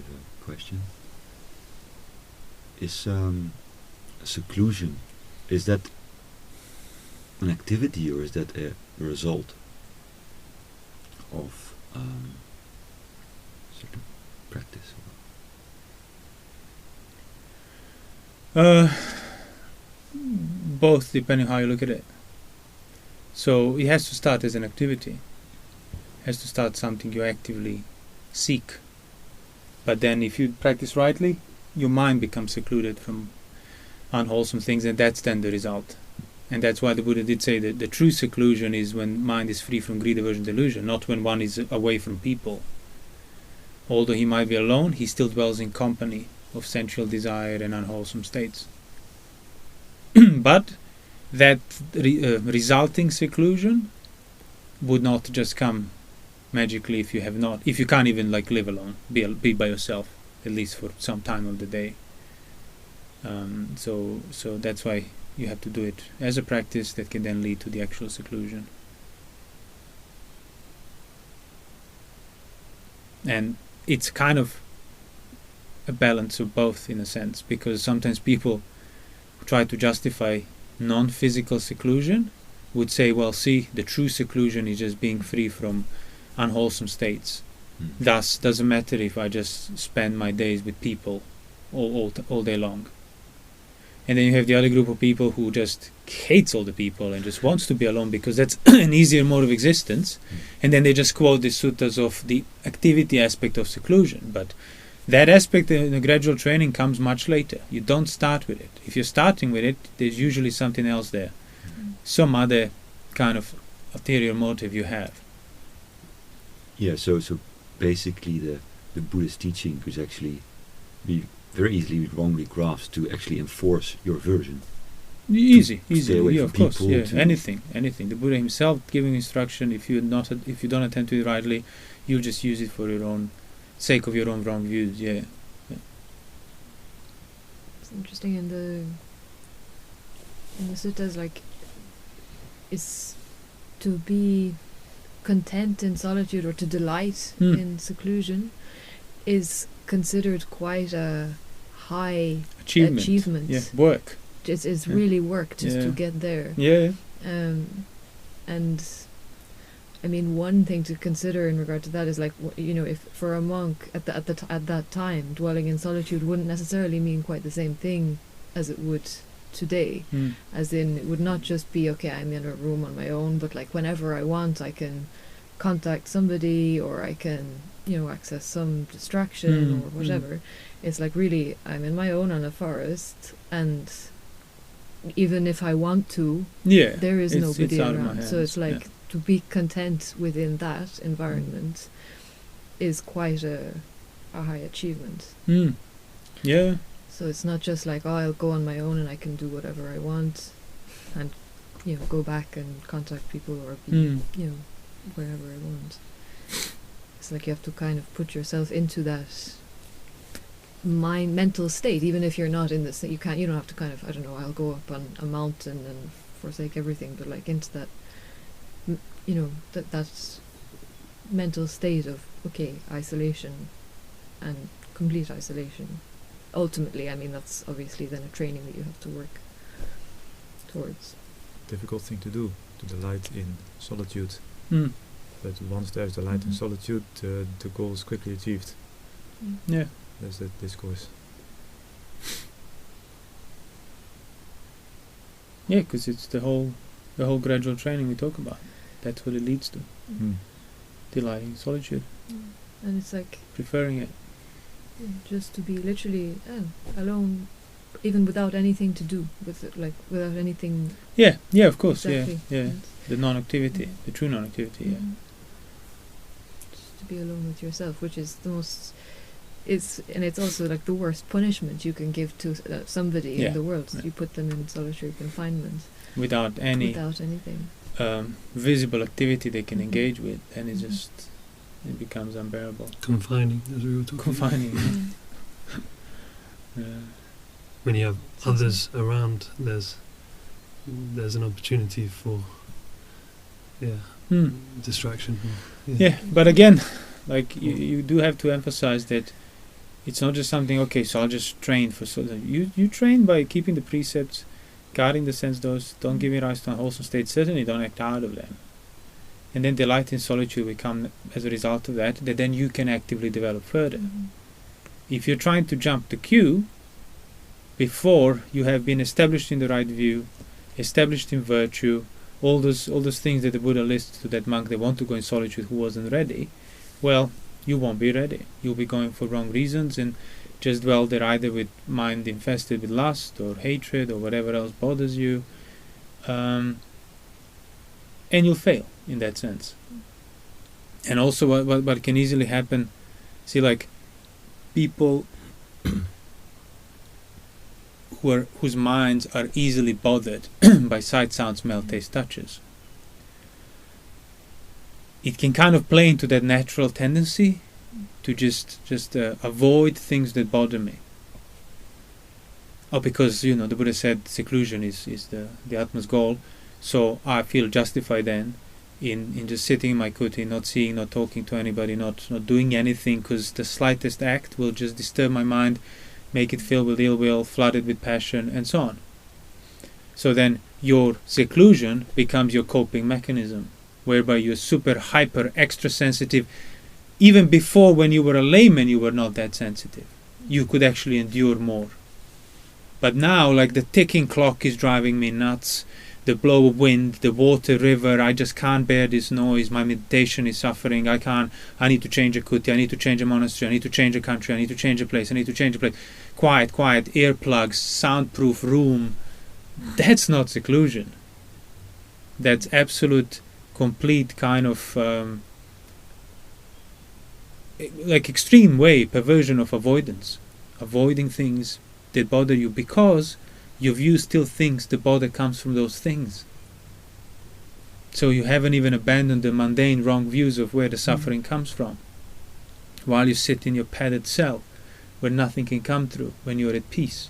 have a question. Is seclusion, is that an activity or is that a result of certain practice? Both, depending how you look at it. So it has to start as an activity. It has to start something you actively seek. But then if you practice rightly, your mind becomes secluded from unwholesome things, and that's then the result. And that's why the Buddha did say that the true seclusion is when mind is free from greed, aversion, delusion, not when one is away from people. Although he might be alone, he still dwells in company of sensual desire and unwholesome states. But that resulting seclusion would not just come magically if you can't even live alone, be by yourself, at least for some time of the day. So that's why you have to do it as a practice that can then lead to the actual seclusion. And it's kind of a balance of both in a sense, because sometimes people who try to justify non-physical seclusion would say, well, see, the true seclusion is just being free from unwholesome states. Thus, doesn't matter if I just spend my days with people all day long. And then you have the other group of people who just hates all the people and just wants to be alone because that's an easier mode of existence. And then they just quote the suttas of the activity aspect of seclusion. But that aspect in the gradual training comes much later. You don't start with it. If you're starting with it, there's usually something else there. Some other kind of ulterior motive you have. Yeah, so basically the Buddhist teaching could actually be very easily wrongly grasped to actually enforce your version. Easy, yeah, of course, yeah, anything. The Buddha himself giving instruction, if you don't attend to it rightly, you just use it for your own sake of your own wrong views, yeah. It's interesting in the suttas, is to be content in solitude or to delight in seclusion is considered quite a high achievement. Yeah, work. It's really work just to get there. Yeah. And I mean, one thing to consider in regard to that is if for a monk at that time, dwelling in solitude wouldn't necessarily mean quite the same thing as it would today. As in, it would not just be, okay, I'm in a room on my own, but whenever I want, I can contact somebody, or I can access some distraction or whatever. It's really, I'm in my own on a forest, and even if I want to, there is nobody around. So it's to be content within that environment is quite a high achievement. Yeah. So it's not just I'll go on my own and I can do whatever I want, and go back and contact people or be wherever I want. It's you have to kind of put yourself into that mental state, even if you're not in this. You don't have to kind of, I don't know, I'll go up on a mountain and forsake everything, but into that, that mental state of, okay, isolation and complete isolation. Ultimately, I mean, that's obviously then a training that you have to work towards. Difficult thing to do, to delight in solitude. But once there's delight in solitude, the goal is quickly achieved. Yeah. There's that discourse. Yeah, because it's the whole gradual training we talk about. That's what it leads to. Delighting in solitude. And it's preferring it. Just to be literally alone, even without anything to do with it, without anything. Yeah, of course, exactly. yeah. The non-activity, the true non-activity, yeah. Just to be alone with yourself, which is the most. It's also the worst punishment you can give to somebody in the world. You put them in solitary confinement without anything visible activity they can engage with, and it becomes unbearable. Confining, as we were talking. Confining. When you have others around, there's an opportunity for distraction. But again, you do have to emphasize that It's not just something, okay, so I'll just train for solitude. You train by keeping the precepts, guarding the sense doors, don't give rise to unwholesome states, certainly don't act out of them. And then delight in solitude will come as a result of that then you can actively develop further. If you're trying to jump the queue before you have been established in the right view, established in virtue, all those things that the Buddha lists to that monk that want to go in solitude who wasn't ready, well, you won't be ready. You'll be going for wrong reasons and just dwell there either with mind infested with lust or hatred or whatever else bothers you, and you'll fail in that sense. And also what can easily happen, see, like people whose minds are easily bothered by sight, sound, smell, taste, touches, it can kind of play into that natural tendency to just avoid things that bother me. Because the Buddha said seclusion is the Atma's goal, so I feel justified then in just sitting in my kuti, not seeing, not talking to anybody, not doing anything, because the slightest act will just disturb my mind, make it filled with ill will, flooded with passion, and so on. So then your seclusion becomes your coping mechanism, whereby you're super, hyper, extra sensitive. Even before, when you were a layman, you were not that sensitive. You could actually endure more. But now, like, the ticking clock is driving me nuts. The blow of wind, the water, river, I just can't bear this noise. My meditation is suffering. I need to change a kuti, I need to change a monastery, I need to change a country, I need to change a place, Quiet, earplugs, soundproof room. That's not seclusion. That's absolute, complete kind of like extreme way, perversion of avoidance. Avoiding things that bother you because your view still thinks the bother comes from those things. So you haven't even abandoned the mundane wrong views of where the suffering comes from. While you sit in your padded cell where nothing can come through, when you're at peace.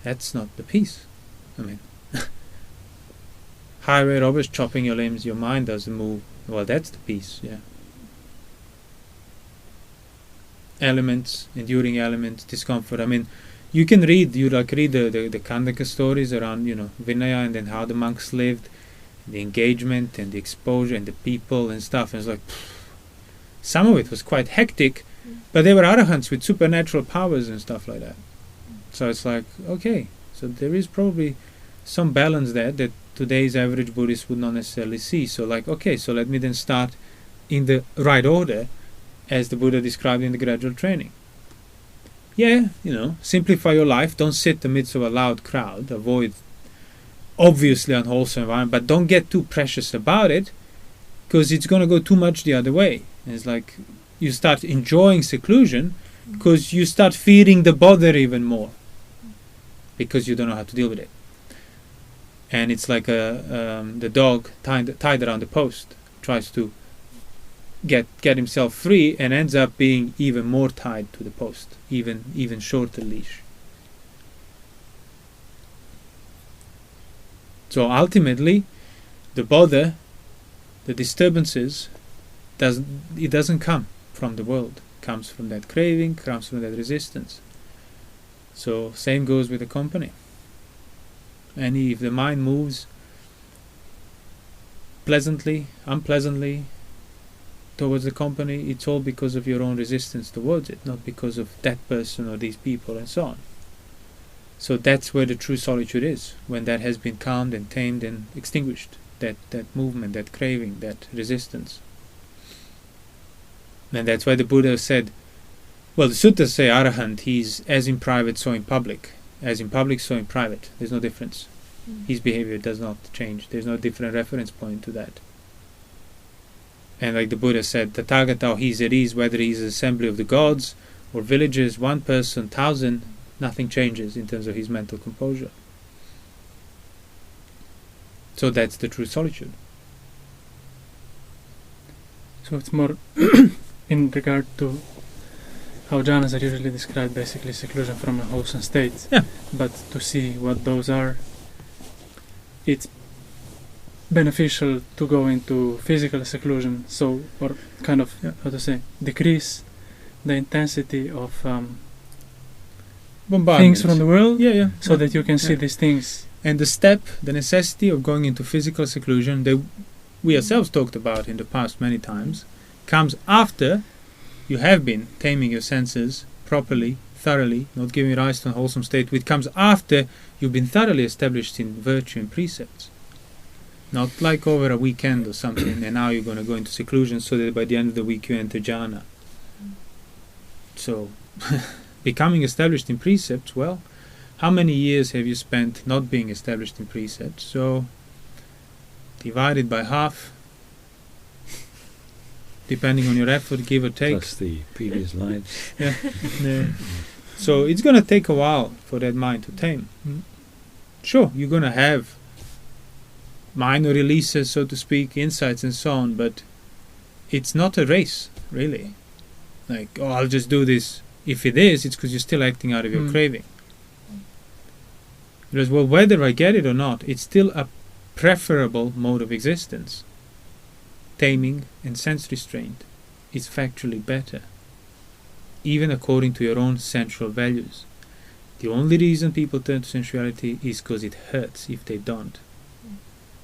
That's not the peace. I mean, highway robbers chopping your limbs, your mind doesn't move. Well, that's the peace, yeah. Elements, enduring elements, discomfort. I mean, you can read the Khandaka stories around, Vinaya, and then how the monks lived, the engagement and the exposure and the people and stuff. And it's like, some of it was quite hectic, but they were arahants with supernatural powers and stuff like that. So it's like, okay, so there is probably some balance there that today's average Buddhist would not necessarily see. So like, okay, so let me then start in the right order as the Buddha described in the gradual training. Yeah, simplify your life, don't sit amidst of a loud crowd, avoid obviously unwholesome environment, but don't get too precious about it, because it's going to go too much the other way. And it's like you start enjoying seclusion because you start fearing the bother even more because you don't know how to deal with it. And it's like the dog tied around the post tries to get himself free and ends up being even more tied to the post, even shorter leash. So ultimately, the bother, the disturbances, doesn't come from the world. It comes from that craving, comes from that resistance. So same goes with the company. And if the mind moves pleasantly, unpleasantly towards the company, it's all because of your own resistance towards it, not because of that person or these people and so on. So that's where the true solitude is, when that has been calmed and tamed and extinguished, that movement, that craving, that resistance. And that's why the Buddha said, well, the suttas say Arahant, he's as in private so in public, as in public so in private. There's no difference. His behavior does not change. There's no different reference point to that. And like the Buddha said, Tathagata, he's at ease, whether he's an assembly of the gods or villages, one person, 1,000, nothing changes in terms of his mental composure. So that's the true solitude. So it's more in regard to how jhanas are usually described, basically seclusion from a wholesome state. Yeah. But to see what those are, it's beneficial to go into physical seclusion, so, or kind of, how to say, decrease the intensity of Bombardment. things from the world, Yeah. so that you can see Yeah. these things. And the necessity of going into physical seclusion that we ourselves talked about in the past many times, comes after you have been taming your senses properly, thoroughly, not giving rise to a wholesome state, which comes after you've been thoroughly established in virtue and precepts. Not like over a weekend or something, and now you're going to go into seclusion so that by the end of the week you enter jhana. So, becoming established in precepts, well, how many years have you spent not being established in precepts? So, divided by half, depending on your effort, give or take. Plus the previous lives. Yeah. So it's going to take a while for that mind to tame. Sure, you're going to have minor releases, so to speak, insights and so on, but it's not a race, really. Like, oh, I'll just do this. If it is, it's because you're still acting out of your craving. Because, well, whether I get it or not, it's still a preferable mode of existence. Taming and sense restraint is factually better, even according to your own sensual values. The only reason people turn to sensuality is because it hurts if they don't.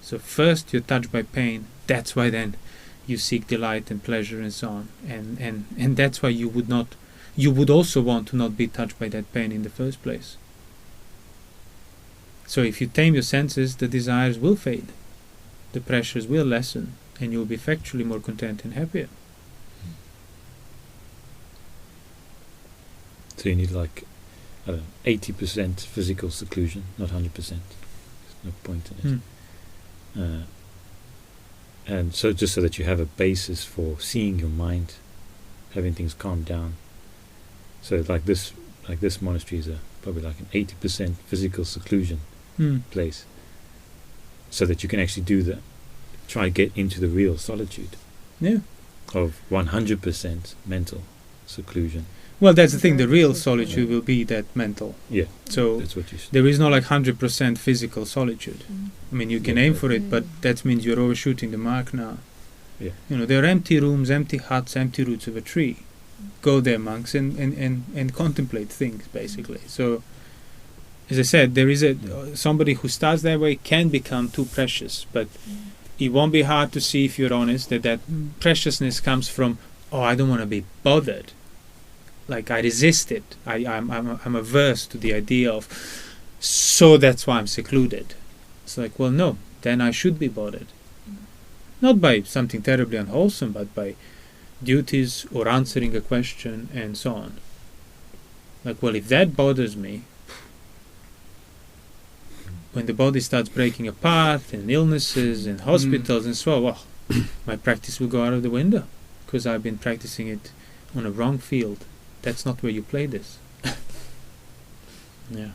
So first you're touched by pain, that's why then you seek delight and pleasure and so on. And that's why you would also want to not be touched by that pain in the first place. So if you tame your senses, the desires will fade, the pressures will lessen, and you'll be factually more content and happier. So you need like 80% physical seclusion, not 100%. There's no point in it. And so just so that you have a basis for seeing your mind, having things calm down. So like this monastery is probably like an 80% physical seclusion place, so that you can actually try to get into the real solitude. Yeah. Of 100% mental seclusion. Well, that's the thing. The real solitude will be that mental. Yeah. So that's what you should. there is no like 100% physical solitude. I mean, you can aim for it, but that means you're overshooting the mark now. Yeah. You know, there are empty rooms, empty huts, empty roots of a tree. Go there, monks, and contemplate things, basically. So, as I said, there is somebody who starts that way can become too precious, but it won't be hard to see, if you're honest, that preciousness comes from, oh, I don't want to be bothered. Like, I resist it. I'm averse to the idea of, so that's why I'm secluded. It's like, well, no, then I should be bothered. Not by something terribly unwholesome, but by duties or answering a question and so on. Like, well, if that bothers me, when the body starts breaking apart and illnesses and hospitals and so on, well, my practice will go out of the window because I've been practicing it on a wrong field. That's not where you play this. Yeah.